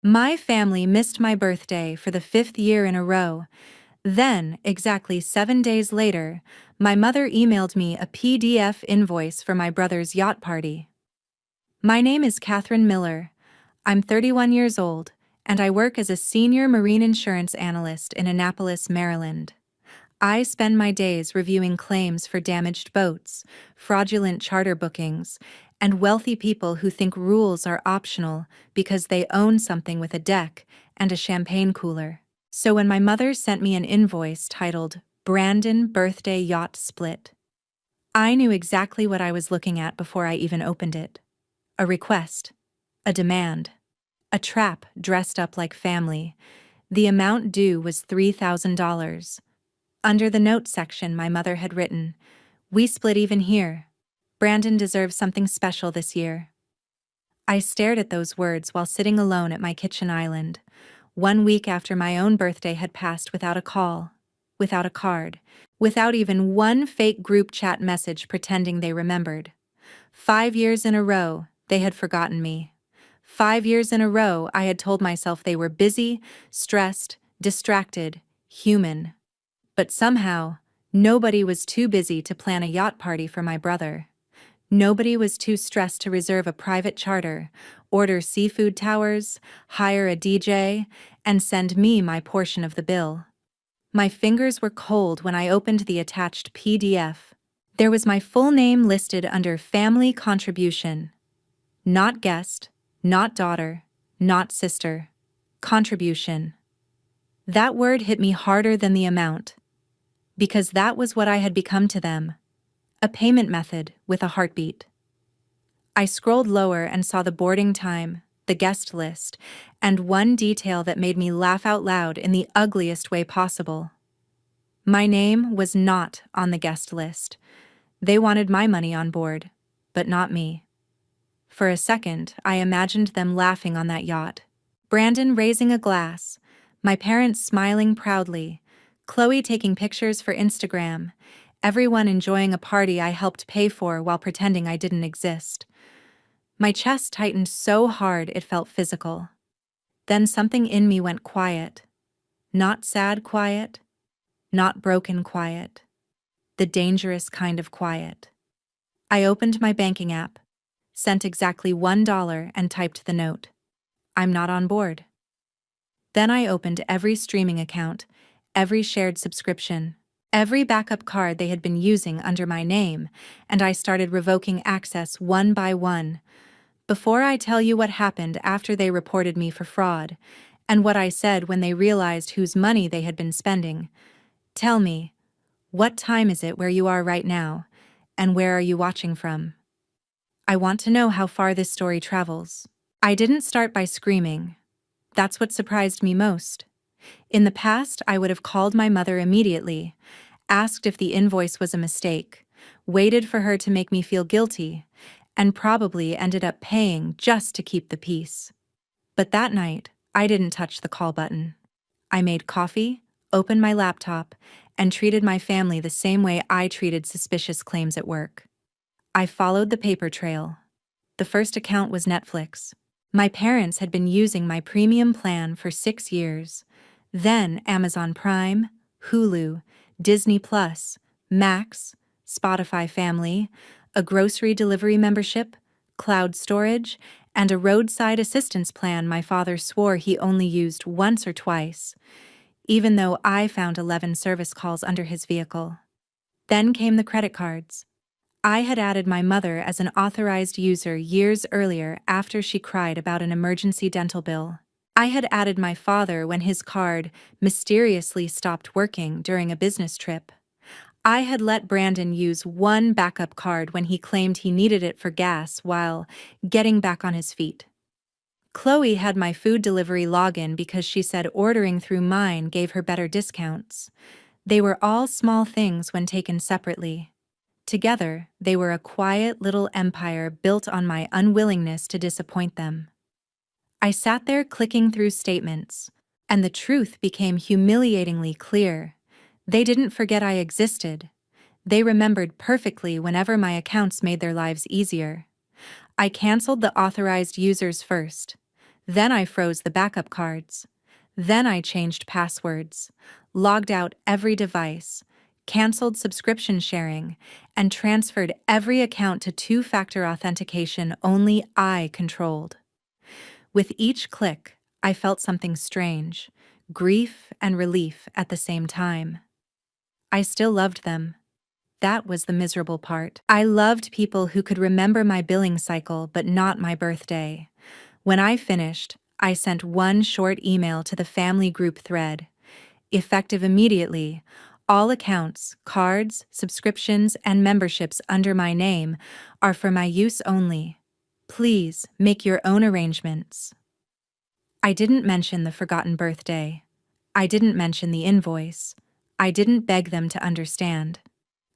My family missed my birthday for the fifth year in a row. Then, exactly 7 days later, my mother emailed me a PDF invoice for my brother's yacht party. My name is Catherine Miller. I'm 31 years old, and I work as a senior marine insurance analyst in Annapolis, Maryland. I spend my days reviewing claims for damaged boats, fraudulent charter bookings, and wealthy people who think rules are optional because they own something with a deck and a champagne cooler. So when my mother sent me an invoice titled Brandon Birthday Yacht Split, I knew exactly what I was looking at before I even opened it. A request. A demand. A trap dressed up like family. The amount due was $3,000. Under the note section, my mother had written, "We split even here. Brandon deserves something special this year." I stared at those words while sitting alone at my kitchen island, 1 week after my own birthday had passed without a call, without a card, without even one fake group chat message pretending they remembered. 5 years in a row, they had forgotten me. 5 years in a row, I had told myself they were busy, stressed, distracted, human. But somehow, nobody was too busy to plan a yacht party for my brother. Nobody was too stressed to reserve a private charter, order seafood towers, hire a DJ, and send me my portion of the bill. My fingers were cold when I opened the attached PDF. There was my full name listed under Family Contribution. Not guest, not daughter, not sister. Contribution. That word hit me harder than the amount. Because that was what I had become to them. A payment method with a heartbeat. I scrolled lower and saw the boarding time, the guest list, and one detail that made me laugh out loud in the ugliest way possible. My name was not on the guest list. They wanted my money on board, but not me. For a second, I imagined them laughing on that yacht. Brandon raising a glass, my parents smiling proudly, Chloe taking pictures for Instagram, everyone enjoying a party I helped pay for while pretending I didn't exist. My chest tightened so hard it felt physical. Then something in me went quiet. Not sad quiet, not broken quiet. The dangerous kind of quiet. I opened my banking app, sent exactly $1 and typed the note. I'm not on board. Then I opened every streaming account, every shared subscription, every backup card they had been using under my name, and I started revoking access one by one. Before I tell you what happened after they reported me for fraud, and what I said when they realized whose money they had been spending, tell me, what time is it where you are right now, and where are you watching from? I want to know how far this story travels. I didn't start by screaming. That's what surprised me most. In the past, I would have called my mother immediately, asked if the invoice was a mistake, waited for her to make me feel guilty, and probably ended up paying just to keep the peace. But that night, I didn't touch the call button. I made coffee, opened my laptop, and treated my family the same way I treated suspicious claims at work. I followed the paper trail. The first account was Netflix. My parents had been using my premium plan for 6 years. Then Amazon Prime, Hulu, Disney Plus, Max, Spotify Family, a grocery delivery membership, cloud storage, and a roadside assistance plan my father swore he only used once or twice, even though I found 11 service calls under his vehicle. Then came the credit cards. I had added my mother as an authorized user years earlier after she cried about an emergency dental bill. I had added my father when his card mysteriously stopped working during a business trip. I had let Brandon use one backup card when he claimed he needed it for gas while getting back on his feet. Chloe had my food delivery login because she said ordering through mine gave her better discounts. They were all small things when taken separately. Together, they were a quiet little empire built on my unwillingness to disappoint them. I sat there clicking through statements, and the truth became humiliatingly clear. They didn't forget I existed. They remembered perfectly whenever my accounts made their lives easier. I canceled the authorized users first. Then I froze the backup cards. Then I changed passwords, logged out every device, canceled subscription sharing, and transferred every account to two-factor authentication only I controlled. With each click, I felt something strange, grief and relief at the same time. I still loved them. That was the miserable part. I loved people who could remember my billing cycle but not my birthday. When I finished, I sent one short email to the family group thread. Effective immediately, all accounts, cards, subscriptions, and memberships under my name are for my use only. Please make your own arrangements. I didn't mention the forgotten birthday. I didn't mention the invoice. I didn't beg them to understand.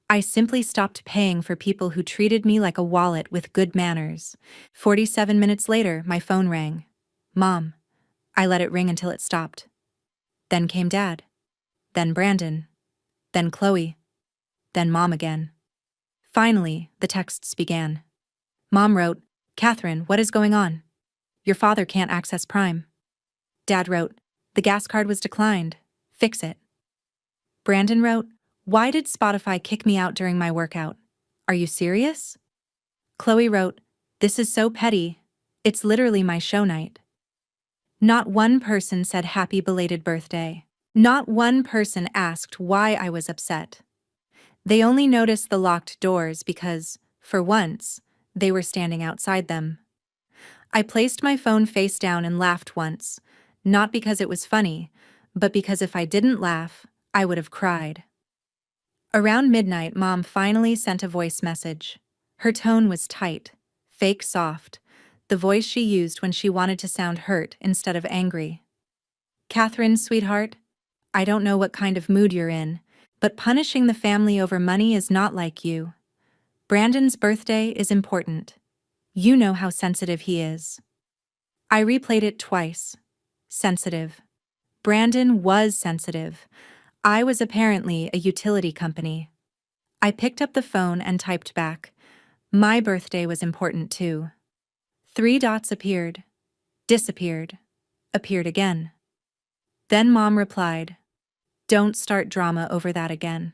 I simply stopped paying for people who treated me like a wallet with good manners. 47 minutes later, my phone rang. Mom. I let it ring until it stopped. Then came Dad. Then Brandon. Then Chloe. Then Mom again. Finally, the texts began. Mom wrote, Catherine, what is going on? Your father can't access Prime. Dad wrote, the gas card was declined. Fix it. Brandon wrote, why did Spotify kick me out during my workout? Are you serious? Chloe wrote, this is so petty. It's literally my show night. Not one person said happy belated birthday. Not one person asked why I was upset. They only noticed the locked doors because, for once, they were standing outside them. I placed my phone face down and laughed once, not because it was funny, but because if I didn't laugh, I would have cried. Around midnight, Mom finally sent a voice message. Her tone was tight, fake soft, the voice she used when she wanted to sound hurt instead of angry. Catherine, sweetheart, I don't know what kind of mood you're in, but punishing the family over money is not like you. Brandon's birthday is important. You know how sensitive he is. I replayed it twice. Sensitive. Brandon was sensitive. I was apparently a utility company. I picked up the phone and typed back. My birthday was important too. 3 dots appeared, disappeared, appeared again. Then Mom replied, don't start drama over that again.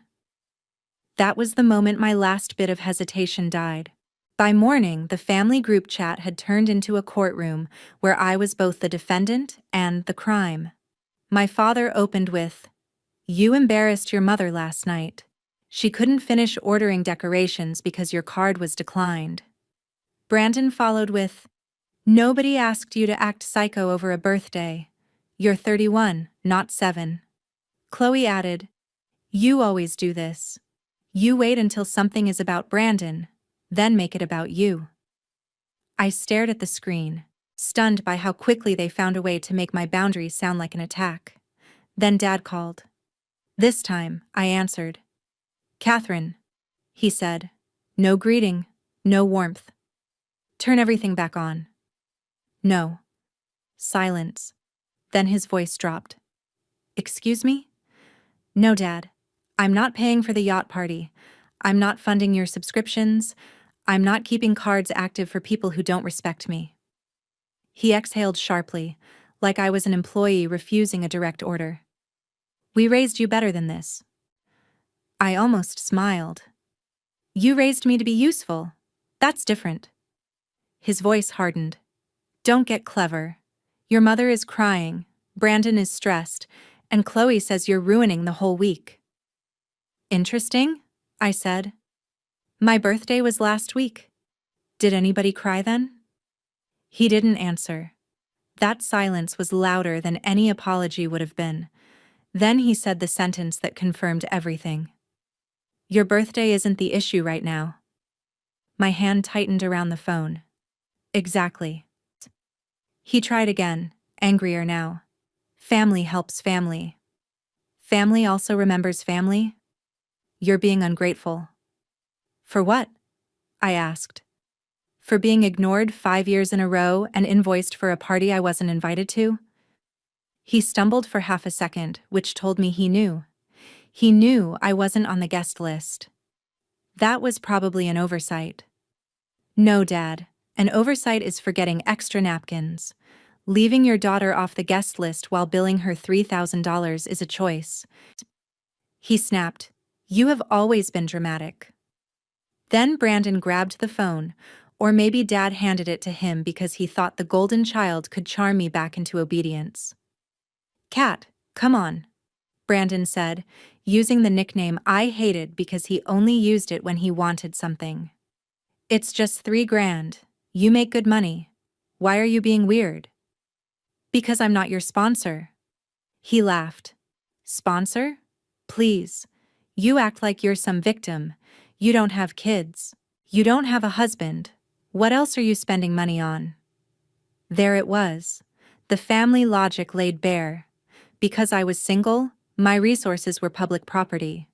That was the moment my last bit of hesitation died. By morning, the family group chat had turned into a courtroom where I was both the defendant and the crime. My father opened with, you embarrassed your mother last night. She couldn't finish ordering decorations because your card was declined. Brandon followed with, nobody asked you to act psycho over a birthday. You're 31, not 7. Chloe added, you always do this. You wait until something is about Brandon, then make it about you. I stared at the screen, stunned by how quickly they found a way to make my boundaries sound like an attack. Then Dad called. This time, I answered. Catherine, he said. No greeting, no warmth. Turn everything back on. No. Silence. Then his voice dropped. Excuse me? No, Dad. I'm not paying for the yacht party. I'm not funding your subscriptions. I'm not keeping cards active for people who don't respect me. He exhaled sharply, like I was an employee refusing a direct order. We raised you better than this. I almost smiled. You raised me to be useful. That's different. His voice hardened. Don't get clever. Your mother is crying, Brandon is stressed, and Chloe says you're ruining the whole week. Interesting, I said. My birthday was last week. Did anybody cry then? He didn't answer. That silence was louder than any apology would have been. Then he said the sentence that confirmed everything. Your birthday isn't the issue right now. My hand tightened around the phone. Exactly. He tried again, angrier now. Family helps family. Family also remembers family? You're being ungrateful. For what? I asked. For being ignored 5 years in a row and invoiced for a party I wasn't invited to? He stumbled for half a second, which told me he knew. He knew I wasn't on the guest list. That was probably an oversight. No, Dad. An oversight is forgetting extra napkins. Leaving your daughter off the guest list while billing her $3,000 is a choice. He snapped. You have always been dramatic. Then Brandon grabbed the phone, or maybe Dad handed it to him because he thought the golden child could charm me back into obedience. Cat, come on, Brandon said, using the nickname I hated because he only used it when he wanted something. It's just $3,000. You make good money. Why are you being weird? Because I'm not your sponsor. He laughed. Sponsor? Please. You act like you're some victim. You don't have kids. You don't have a husband. What else are you spending money on? There it was. The family logic laid bare. Because I was single, my resources were public property.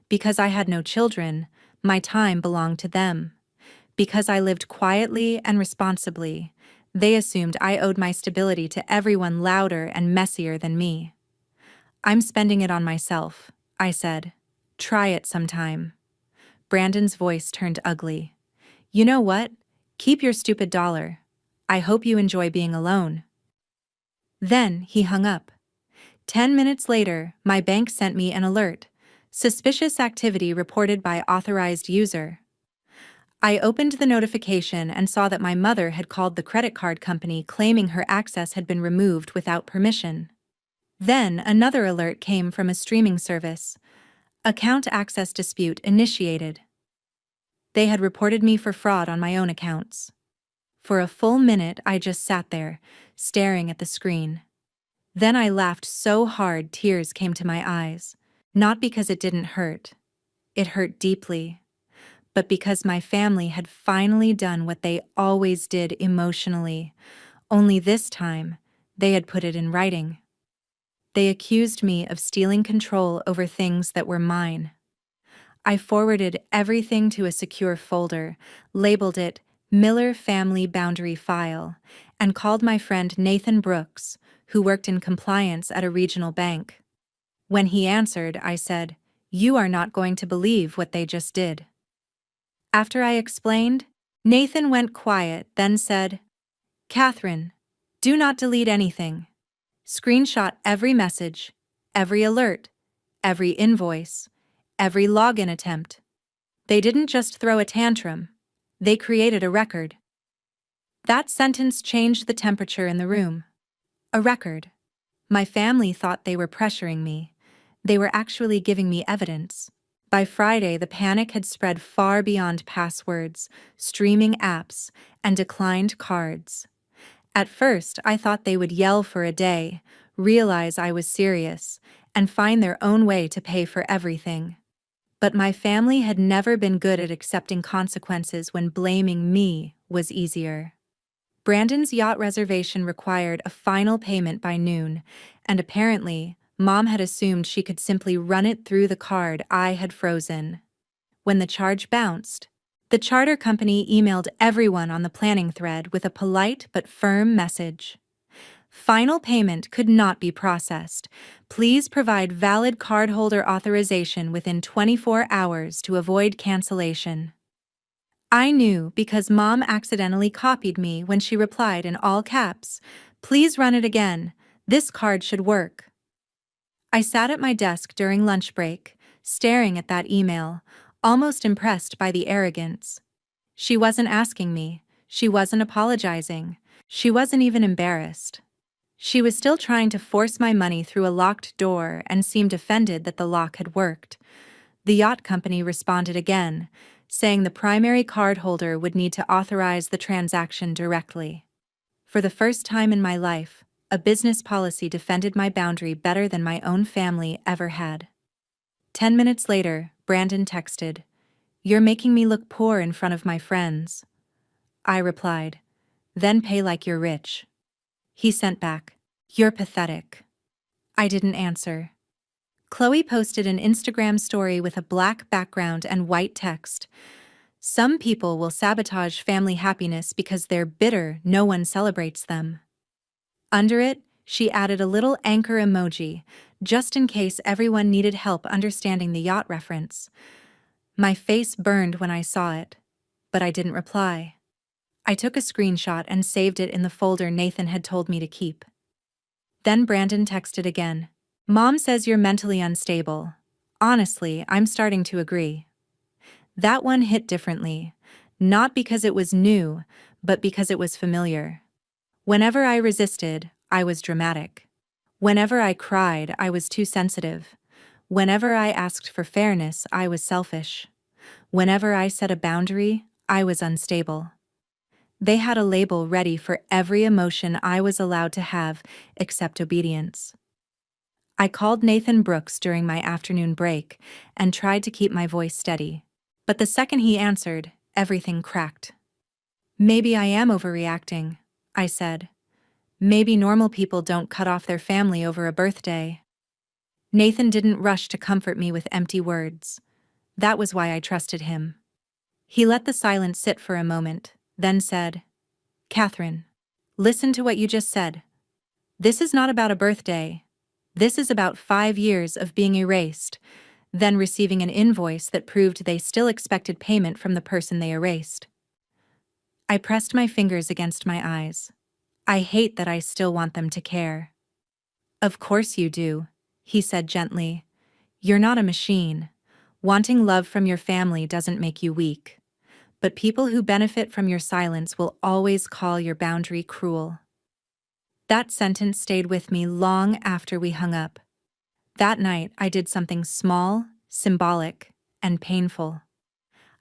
Because I had no children, my time belonged to them. Because I lived quietly and responsibly, they assumed I owed my stability to everyone louder and messier than me. I'm spending it on myself, I said. Try it sometime. Brandon's voice turned ugly. You know what? Keep your stupid dollar. I hope you enjoy being alone. Then he hung up. 10 minutes later, my bank sent me an alert. Suspicious activity reported by authorized user. I opened the notification and saw that my mother had called the credit card company claiming her access had been removed without permission. Then another alert came from a streaming service. Account access dispute initiated. They had reported me for fraud on my own accounts. For a full minute I just sat there, staring at the screen. Then I laughed so hard tears came to my eyes. Not because it didn't hurt. It hurt deeply. But because my family had finally done what they always did emotionally, only this time, they had put it in writing. They accused me of stealing control over things that were mine. I forwarded everything to a secure folder, labeled it Miller Family Boundary File, and called my friend Nathan Brooks, who worked in compliance at a regional bank. When he answered, I said, "You are not going to believe what they just did." After I explained, Nathan went quiet, then said, "Catherine, do not delete anything. Screenshot every message, every alert, every invoice, every login attempt. They didn't just throw a tantrum, they created a record." That sentence changed the temperature in the room. A record. My family thought they were pressuring me. They were actually giving me evidence. By Friday, the panic had spread far beyond passwords, streaming apps, and declined cards. At first, I thought they would yell for a day, realize I was serious, and find their own way to pay for everything. But my family had never been good at accepting consequences when blaming me was easier. Brandon's yacht reservation required a final payment by noon, and apparently, Mom had assumed she could simply run it through the card I had frozen. When the charge bounced, the charter company emailed everyone on the planning thread with a polite but firm message. Final payment could not be processed. Please provide valid cardholder authorization within 24 hours to avoid cancellation. I knew because Mom accidentally copied me when she replied in all caps, "Please run it again. This card should work." I sat at my desk during lunch break, staring at that email, almost impressed by the arrogance. She wasn't asking me, she wasn't apologizing, she wasn't even embarrassed. She was still trying to force my money through a locked door and seemed offended that the lock had worked. The yacht company responded again, saying the primary cardholder would need to authorize the transaction directly. For the first time in my life, a business policy defended my boundary better than my own family ever had. 10 minutes later, Brandon texted, "You're making me look poor in front of my friends." I replied, "Then pay like you're rich." He sent back, "You're pathetic." I didn't answer. Chloe posted an Instagram story with a black background and white text. "Some people will sabotage family happiness because they're bitter no one celebrates them." Under it, she added a little anchor emoji, just in case everyone needed help understanding the yacht reference. My face burned when I saw it, but I didn't reply. I took a screenshot and saved it in the folder Nathan had told me to keep. Then Brandon texted again. Mom says you're mentally unstable. Honestly, I'm starting to agree. That one hit differently, not because it was new, but because it was familiar. Whenever I resisted, I was dramatic. Whenever I cried, I was too sensitive. Whenever I asked for fairness, I was selfish. Whenever I set a boundary, I was unstable. They had a label ready for every emotion I was allowed to have, except obedience. I called Nathan Brooks during my afternoon break and tried to keep my voice steady. But the second he answered, everything cracked. Maybe I am overreacting, I said. Maybe normal people don't cut off their family over a birthday. Nathan didn't rush to comfort me with empty words. That was why I trusted him. He let the silence sit for a moment, then said, Catherine, listen to what you just said. This is not about a birthday. This is about 5 years of being erased, then receiving an invoice that proved they still expected payment from the person they erased. I pressed my fingers against my eyes. I hate that I still want them to care. Of course you do, he said gently. You're not a machine. Wanting love from your family doesn't make you weak. But people who benefit from your silence will always call your boundary cruel. That sentence stayed with me long after we hung up. That night, I did something small, symbolic, and painful.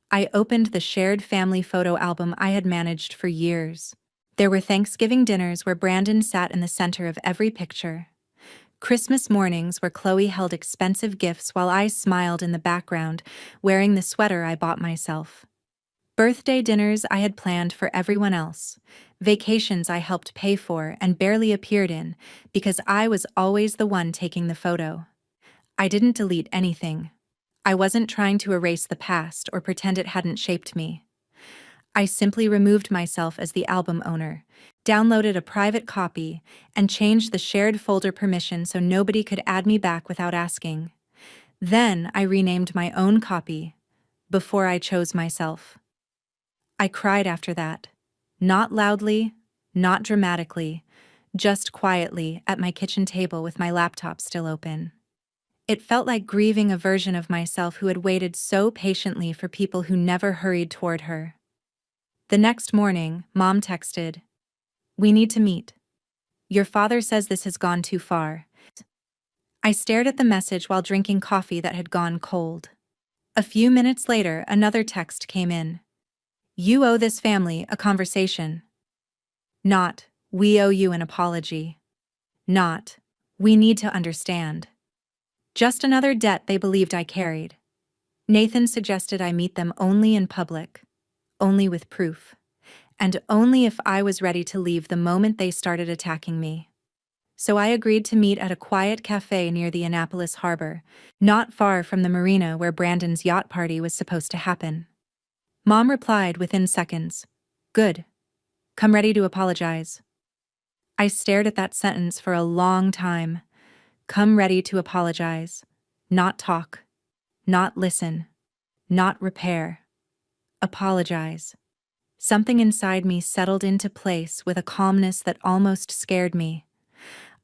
I opened the shared family photo album I had managed for years. There were Thanksgiving dinners where Brandon sat in the center of every picture. Christmas mornings where Chloe held expensive gifts while I smiled in the background, wearing the sweater I bought myself. Birthday dinners I had planned for everyone else. Vacations I helped pay for and barely appeared in because I was always the one taking the photo. I didn't delete anything. I wasn't trying to erase the past or pretend it hadn't shaped me. I simply removed myself as the album owner, downloaded a private copy, and changed the shared folder permission so nobody could add me back without asking. Then I renamed my own copy, before I chose myself. I cried after that. Not loudly, not dramatically, just quietly at my kitchen table with my laptop still open. It felt like grieving a version of myself who had waited so patiently for people who never hurried toward her. The next morning, Mom texted, "We need to meet. Your father says this has gone too far." I stared at the message while drinking coffee that had gone cold. A few minutes later, another text came in. "You owe this family a conversation." Not, "We owe you an apology." Not, "We need to understand." Just another debt they believed I carried. Nathan suggested I meet them only in public, only with proof, and only if I was ready to leave the moment they started attacking me. So I agreed to meet at a quiet cafe near the Annapolis harbor, not far from the marina where Brandon's yacht party was supposed to happen. Mom replied within seconds, "Good. Come ready to apologize." I stared at that sentence for a long time. Come ready to apologize. Not talk. Not listen. Not repair. Apologize. Something inside me settled into place with a calmness that almost scared me.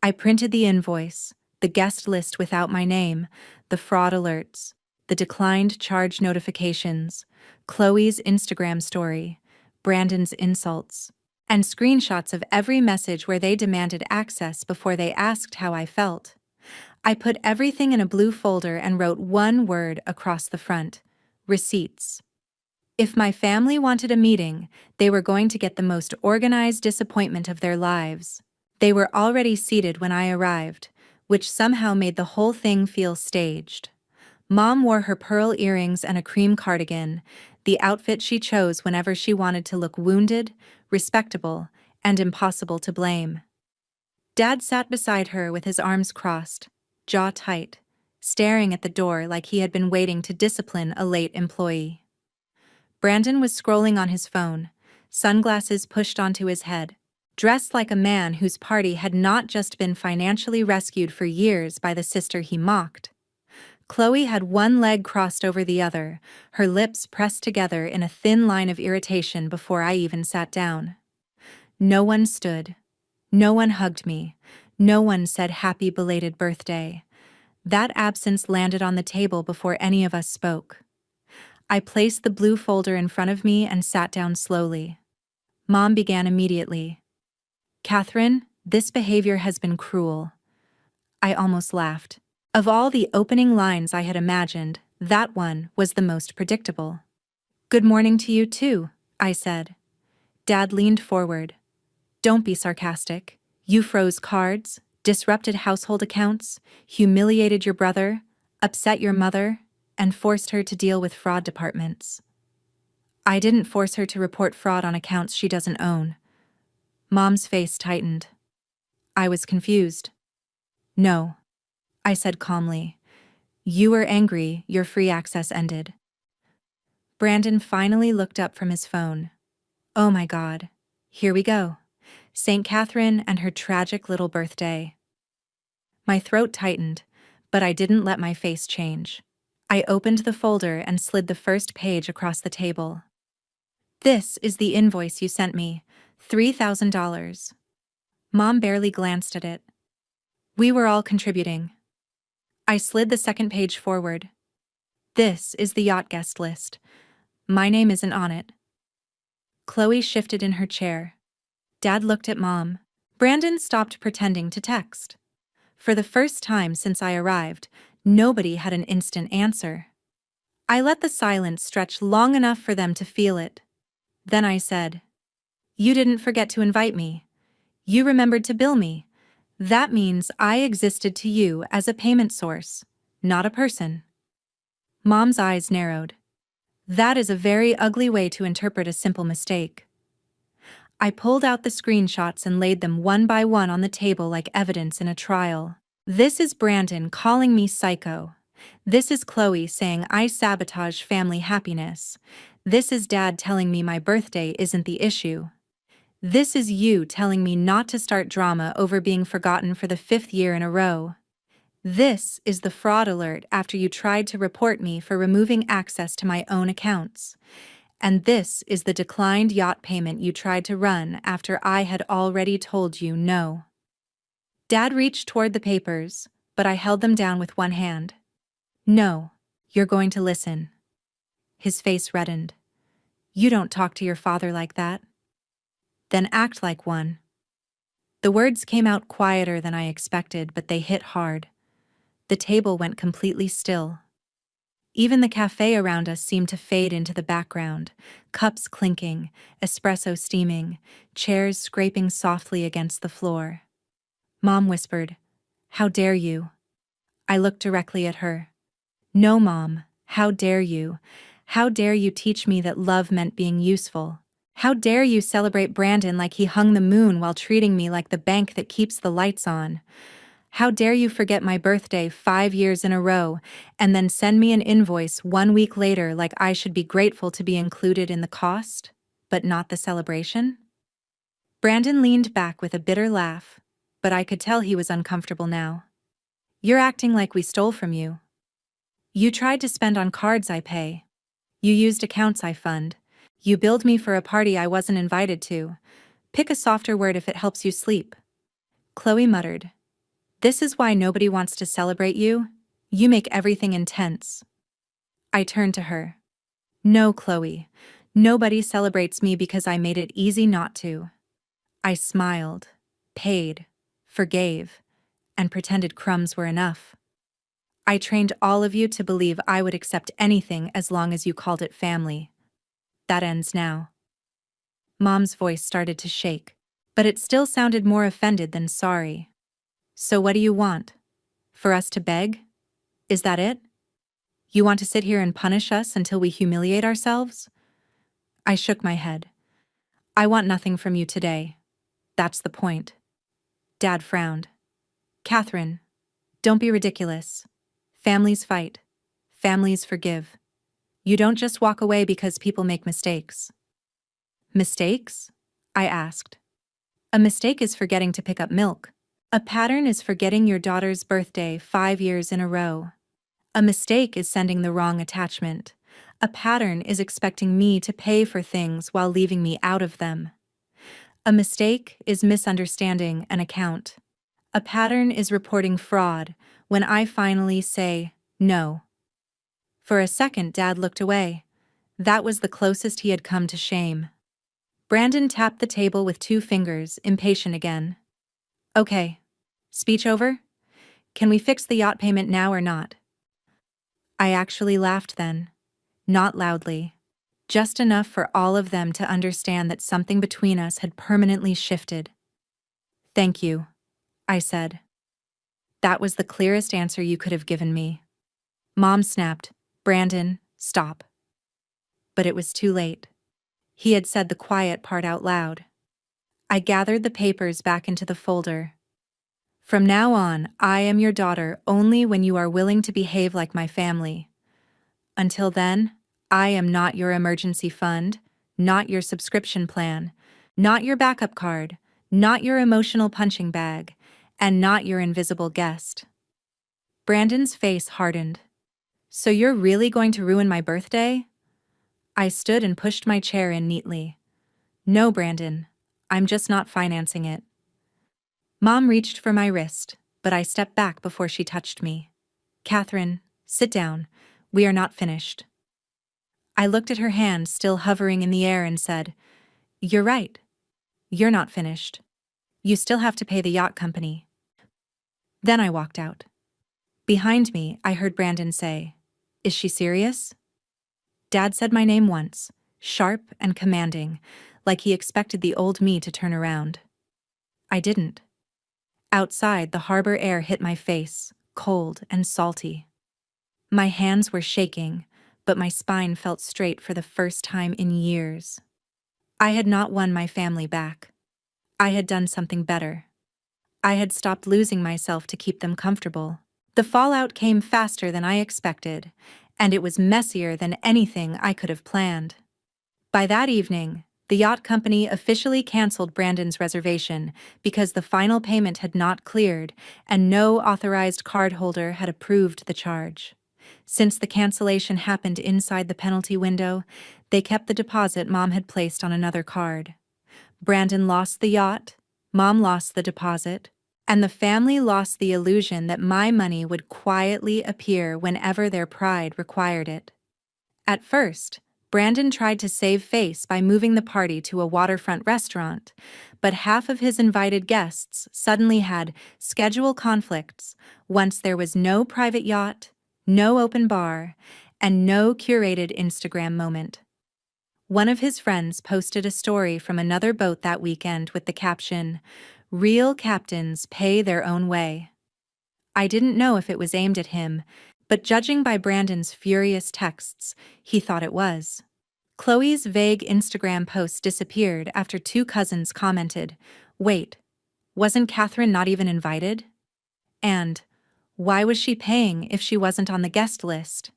I printed the invoice, the guest list without my name, the fraud alerts, the declined charge notifications, Chloe's Instagram story, Brandon's insults, and screenshots of every message where they demanded access before they asked how I felt. I put everything in a blue folder and wrote one word across the front: receipts. If my family wanted a meeting, they were going to get the most organized disappointment of their lives. They were already seated when I arrived, which somehow made the whole thing feel staged. Mom wore her pearl earrings and a cream cardigan, the outfit she chose whenever she wanted to look wounded, respectable, and impossible to blame. Dad sat beside her with his arms crossed, jaw tight, staring at the door like he had been waiting to discipline a late employee. Brandon was scrolling on his phone, sunglasses pushed onto his head, dressed like a man whose party had not just been financially rescued for years by the sister he mocked. Chloe had one leg crossed over the other, her lips pressed together in a thin line of irritation before I even sat down. No one stood. No one hugged me. No one said happy belated birthday. That absence landed on the table before any of us spoke. I placed the blue folder in front of me and sat down slowly. Mom began immediately. "Catherine, this behavior has been cruel." I almost laughed. Of all the opening lines I had imagined, that one was the most predictable. "Good morning to you too," I said. Dad leaned forward. "Don't be sarcastic. You froze cards, disrupted household accounts, humiliated your brother, upset your mother, and forced her to deal with fraud departments." "I didn't force her to report fraud on accounts she doesn't own." Mom's face tightened. I was confused. "No," I said calmly. "You were angry your free access ended." Brandon finally looked up from his phone. Oh my God. Here we go. St. Catherine and her tragic little birthday. My throat tightened, but I didn't let my face change. I opened the folder and slid the first page across the table. "This is the invoice you sent me, $3,000. Mom barely glanced at it. "We were all contributing." I slid the second page forward. "This is the yacht guest list. My name isn't on it." Chloe shifted in her chair. Dad looked at Mom. Brandon stopped pretending to text. For the first time since I arrived, nobody had an instant answer. I let the silence stretch long enough for them to feel it. Then I said, "You didn't forget to invite me. You remembered to bill me. That means I existed to you as a payment source, not a person." Mom's eyes narrowed. That is a very ugly way to interpret a simple mistake. I pulled out the screenshots and laid them one by one on the table like evidence in a trial. This is Brandon calling me psycho. This is Chloe saying I sabotage family happiness. This is Dad telling me my birthday isn't the issue. This is you telling me not to start drama over being forgotten for the 5th year in a row. This is the fraud alert after you tried to report me for removing access to my own accounts. And this is the declined yacht payment you tried to run after I had already told you no. Dad reached toward the papers, but I held them down with one hand. "No, you're going to listen." His face reddened. "You don't talk to your father like that." "Then act like one." The words came out quieter than I expected, but they hit hard. The table went completely still. Even the cafe around us seemed to fade into the background, cups clinking, espresso steaming, chairs scraping softly against the floor. Mom whispered, "How dare you?" I looked directly at her. "No, Mom, how dare you? How dare you teach me that love meant being useful? How dare you celebrate Brandon like he hung the moon while treating me like the bank that keeps the lights on? How dare you forget my birthday 5 years in a row and then send me an invoice 1 week later like I should be grateful to be included in the cost, but not the celebration?" Brandon leaned back with a bitter laugh, but I could tell he was uncomfortable now. "You're acting like we stole from you. You tried to spend on cards I pay. You used accounts I fund. You billed me for a party I wasn't invited to. Pick a softer word if it helps you sleep." Chloe muttered, "This is why nobody wants to celebrate you. You make everything intense." I turned to her. "No, Chloe. Nobody celebrates me because I made it easy not to." I smiled, paid, forgave, and pretended crumbs were enough. "I trained all of you to believe I would accept anything as long as you called it family. That ends now." Mom's voice started to shake, but it still sounded more offended than sorry. "So what do you want? For us to beg? Is that it? You want to sit here and punish us until we humiliate ourselves?" I shook my head. "I want nothing from you today. That's the point." Dad frowned. "Catherine, don't be ridiculous. Families fight. Families forgive. You don't just walk away because people make mistakes." "Mistakes?" I asked. "A mistake is forgetting to pick up milk. A pattern is forgetting your daughter's birthday 5 years in a row. A mistake is sending the wrong attachment. A pattern is expecting me to pay for things while leaving me out of them. A mistake is misunderstanding an account. A pattern is reporting fraud when I finally say no. For a second, Dad looked away. That was the closest he had come to shame. Brandon tapped the table with 2 fingers, impatient again. Okay. Speech over? Can we fix the yacht payment now or not? I actually laughed then. Not loudly. Just enough for all of them to understand that something between us had permanently shifted. Thank you, I said. That was the clearest answer you could have given me. Mom snapped, Brandon, stop. But it was too late. He had said the quiet part out loud. I gathered the papers back into the folder. From now on, I am your daughter only when you are willing to behave like my family. Until then, I am not your emergency fund, not your subscription plan, not your backup card, not your emotional punching bag, and not your invisible guest. Brandon's face hardened. So you're really going to ruin my birthday? I stood and pushed my chair in neatly. No, Brandon. I'm just not financing it. Mom reached for my wrist, but I stepped back before she touched me. Catherine, sit down. We are not finished. I looked at her hand still hovering in the air and said, You're right. You're not finished. You still have to pay the yacht company. Then I walked out. Behind me, I heard Brandon say, Is she serious? Dad said my name once, sharp and commanding, like he expected the old me to turn around. I didn't. Outside, the harbor air hit my face, cold and salty. My hands were shaking, but my spine felt straight for the first time in years. I had not won my family back. I had done something better. I had stopped losing myself to keep them comfortable. The fallout came faster than I expected, and it was messier than anything I could have planned. By that evening, the yacht company officially canceled Brandon's reservation because the final payment had not cleared and no authorized cardholder had approved the charge. Since the cancellation happened inside the penalty window, they kept the deposit Mom had placed on another card. Brandon lost the yacht, Mom lost the deposit, and the family lost the illusion that my money would quietly appear whenever their pride required it. At first, Brandon tried to save face by moving the party to a waterfront restaurant, but half of his invited guests suddenly had schedule conflicts once there was no private yacht, no open bar, and no curated Instagram moment. One of his friends posted a story from another boat that weekend with the caption, "Real captains pay their own way." I didn't know if it was aimed at him, but judging by Brandon's furious texts, he thought it was. Chloe's vague Instagram post disappeared after 2 cousins commented, "Wait, wasn't Catherine not even invited?" And, "Why was she paying if she wasn't on the guest list?"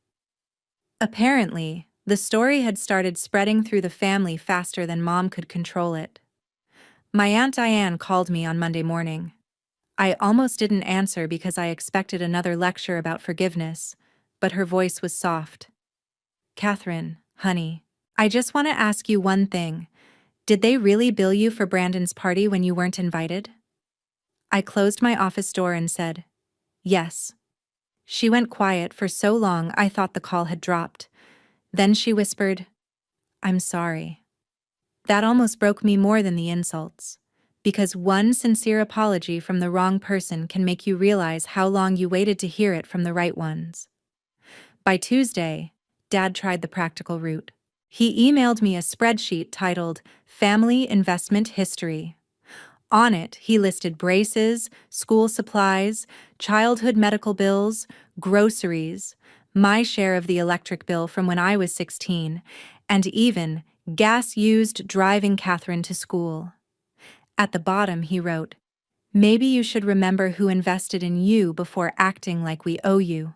Apparently, the story had started spreading through the family faster than Mom could control it. My Aunt Diane called me on Monday morning. I almost didn't answer because I expected another lecture about forgiveness, but her voice was soft. "Catherine, honey, I just want to ask you one thing. Did they really bill you for Brandon's party when you weren't invited?" I closed my office door and said, "Yes." She went quiet for so long I thought the call had dropped. Then she whispered, "I'm sorry." That almost broke me more than the insults, because one sincere apology from the wrong person can make you realize how long you waited to hear it from the right ones. By Tuesday, Dad tried the practical route. He emailed me a spreadsheet titled Family Investment History. On it, he listed braces, school supplies, childhood medical bills, groceries, my share of the electric bill from when I was 16, and even gas used driving Catherine to school. At the bottom, he wrote, "Maybe you should remember who invested in you before acting like we owe you."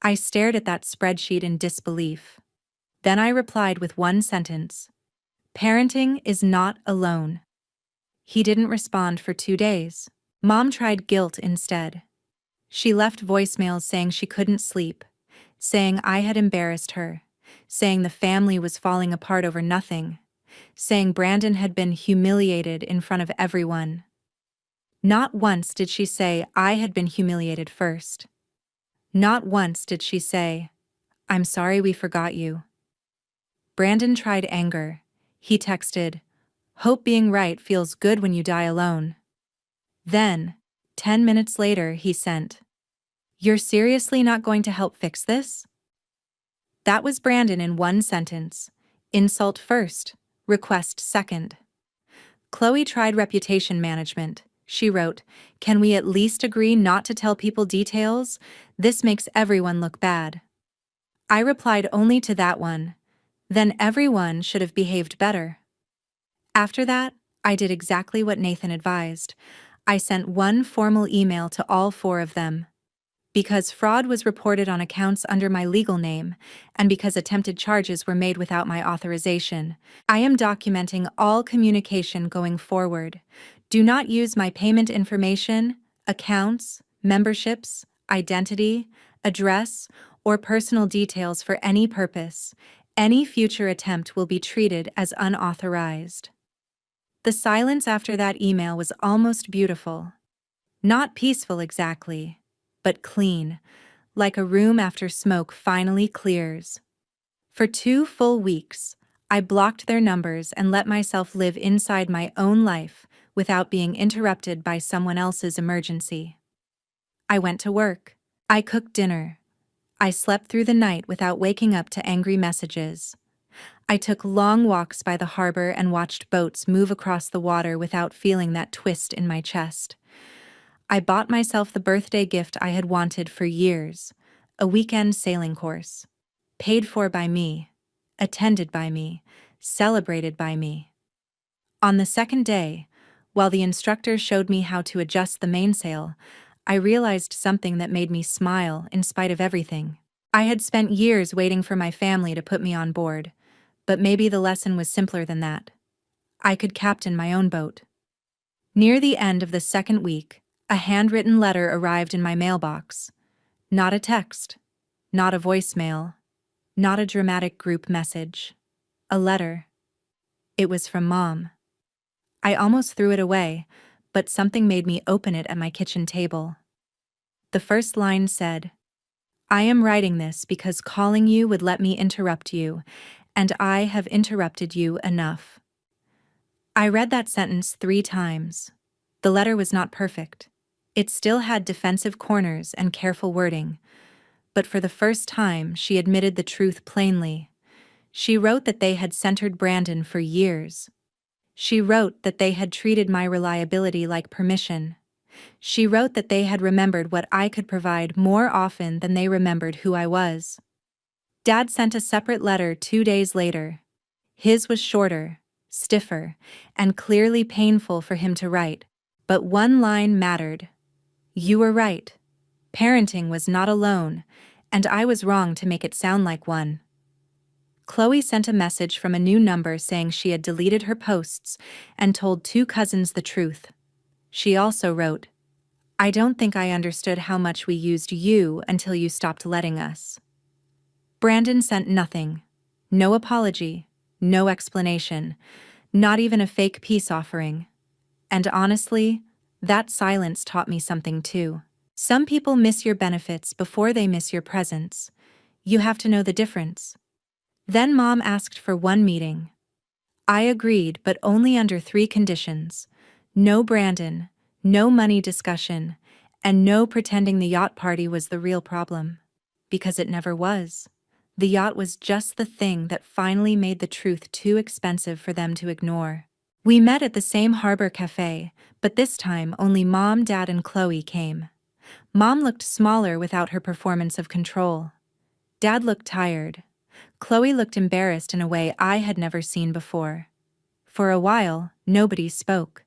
I stared at that spreadsheet in disbelief. Then I replied with one sentence, "Parenting is not a loan." He didn't respond for 2 days. Mom tried guilt instead. She left voicemails saying she couldn't sleep, saying I had embarrassed her, saying the family was falling apart over nothing, saying Brandon had been humiliated in front of everyone. Not once did she say I had been humiliated first. Not once did she say, "I'm sorry we forgot you." Brandon tried anger. He texted, "Hope being right feels good when you die alone." Then, 10 minutes later, he sent, "You're seriously not going to help fix this?" That was Brandon in one sentence. Insult first, request second. Chloe tried reputation management. She wrote, "Can we at least agree not to tell people details? This makes everyone look bad." I replied only to that one. Then everyone should have behaved better. After that, I did exactly what Nathan advised. I sent one formal email to all four of them. Because fraud was reported on accounts under my legal name, and because attempted charges were made without my authorization, I am documenting all communication going forward. Do not use my payment information, accounts, memberships, identity, address, or personal details for any purpose. Any future attempt will be treated as unauthorized. The silence after that email was almost beautiful. Not peaceful exactly, but clean, like a room after smoke finally clears. For 2 full weeks, I blocked their numbers and let myself live inside my own life without being interrupted by someone else's emergency. I went to work. I cooked dinner. I slept through the night without waking up to angry messages. I took long walks by the harbor and watched boats move across the water without feeling that twist in my chest. I bought myself the birthday gift I had wanted for years, a weekend sailing course. Paid for by me, attended by me, celebrated by me. On the second day, while the instructor showed me how to adjust the mainsail, I realized something that made me smile in spite of everything. I had spent years waiting for my family to put me on board, but maybe the lesson was simpler than that. I could captain my own boat. Near the end of the second week, a handwritten letter arrived in my mailbox. Not a text, not a voicemail, not a dramatic group message. A letter. It was from Mom. I almost threw it away, but something made me open it at my kitchen table. The first line said, "I am writing this because calling you would let me interrupt you, and I have interrupted you enough." I read that sentence 3 times. The letter was not perfect. It still had defensive corners and careful wording. But for the first time, she admitted the truth plainly. She wrote that they had centered Brandon for years. She wrote that they had treated my reliability like permission. She wrote that they had remembered what I could provide more often than they remembered who I was. Dad sent a separate letter 2 days later. His was shorter, stiffer, and clearly painful for him to write. But one line mattered. "You were right. Parenting was not alone, and I was wrong to make it sound like one." Chloe sent a message from a new number saying she had deleted her posts and told 2 cousins the truth. She also wrote, "I don't think I understood how much we used you until you stopped letting us." Brandon sent nothing. No apology, no explanation, not even a fake peace offering. And honestly, that silence taught me something too. Some people miss your benefits before they miss your presence. You have to know the difference. Then Mom asked for one meeting. I agreed, but only under 3 conditions. No Brandon, no money discussion, and no pretending the yacht party was the real problem. Because it never was. The yacht was just the thing that finally made the truth too expensive for them to ignore. We met at the same harbor cafe, but this time only Mom, Dad, and Chloe came. Mom looked smaller without her performance of control. Dad looked tired. Chloe looked embarrassed in a way I had never seen before. For a while, nobody spoke.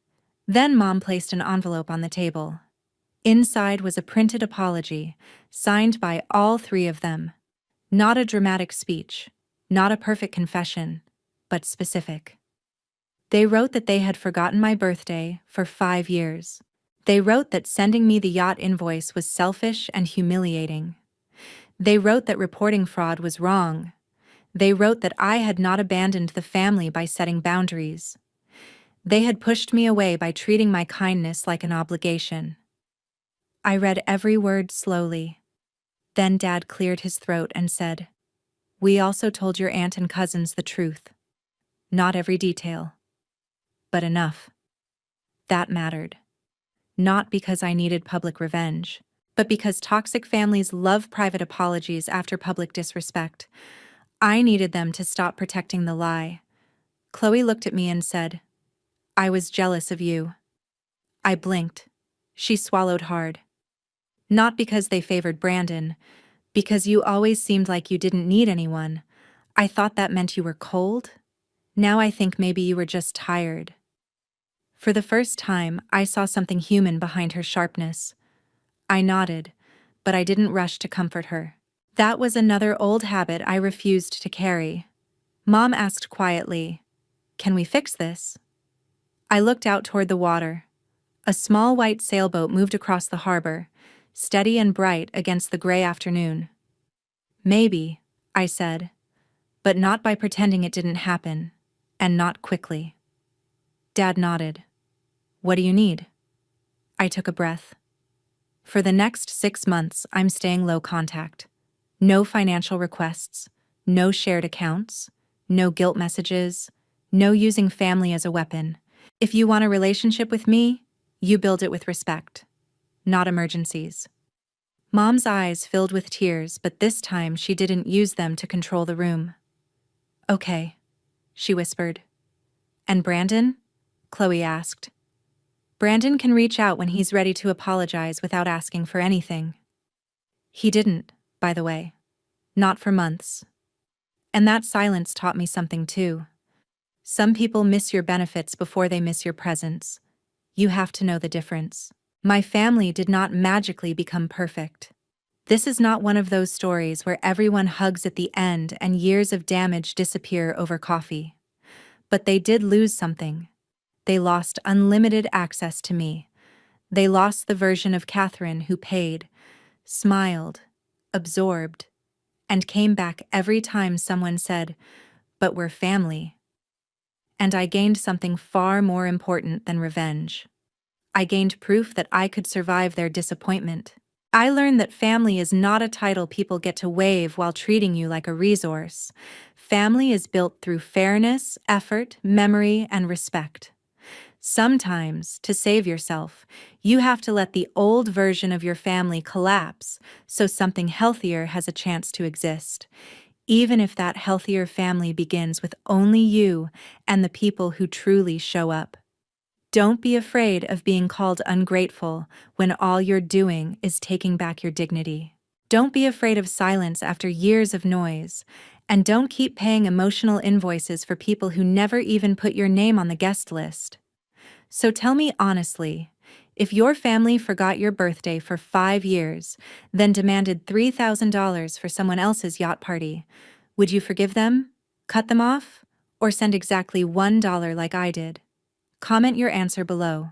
Then Mom placed an envelope on the table. Inside was a printed apology, signed by all 3 of them. Not a dramatic speech, not a perfect confession, but specific. They wrote that they had forgotten my birthday for 5 years. They wrote that sending me the yacht invoice was selfish and humiliating. They wrote that reporting fraud was wrong. They wrote that I had not abandoned the family by setting boundaries. They had pushed me away by treating my kindness like an obligation. I read every word slowly. Then Dad cleared his throat and said, "We also told your aunt and cousins the truth. Not every detail. But enough." That mattered. Not because I needed public revenge, but because toxic families love private apologies after public disrespect. I needed them to stop protecting the lie. Chloe looked at me and said, "I was jealous of you." I blinked. She swallowed hard. "Not because they favored Brandon, because you always seemed like you didn't need anyone. I thought that meant you were cold. Now I think maybe you were just tired." For the first time, I saw something human behind her sharpness. I nodded, but I didn't rush to comfort her. That was another old habit I refused to carry. Mom asked quietly, "Can we fix this?" I looked out toward the water. A small white sailboat moved across the harbor, steady and bright against the gray afternoon. "Maybe," I said, "but not by pretending it didn't happen, and not quickly." Dad nodded. "What do you need?" I took a breath. For the next 6 months, I'm staying low contact. No financial requests, no shared accounts, no guilt messages, no using family as a weapon. If you want a relationship with me, you build it with respect, not emergencies. Mom's eyes filled with tears, but this time she didn't use them to control the room. "Okay," she whispered. "And Brandon?" Chloe asked. "Brandon can reach out when he's ready to apologize without asking for anything." He didn't, by the way. Not for months. And that silence taught me something too. Some people miss your benefits before they miss your presence. You have to know the difference. My family did not magically become perfect. This is not one of those stories where everyone hugs at the end and years of damage disappear over coffee. But they did lose something. They lost unlimited access to me. They lost the version of Catherine who paid, smiled, absorbed, and came back every time someone said, "But we're family." And I gained something far more important than revenge. I gained proof that I could survive their disappointment. I learned that family is not a title people get to wave while treating you like a resource. Family is built through fairness, effort, memory, and respect. Sometimes, to save yourself, you have to let the old version of your family collapse so something healthier has a chance to exist, even if that healthier family begins with only you and the people who truly show up. Don't be afraid of being called ungrateful when all you're doing is taking back your dignity. Don't be afraid of silence after years of noise, and don't keep paying emotional invoices for people who never even put your name on the guest list. So tell me honestly, if your family forgot your birthday for 5 years, then demanded $3,000 for someone else's yacht party, would you forgive them, cut them off, or send exactly $1 like I did? Comment your answer below.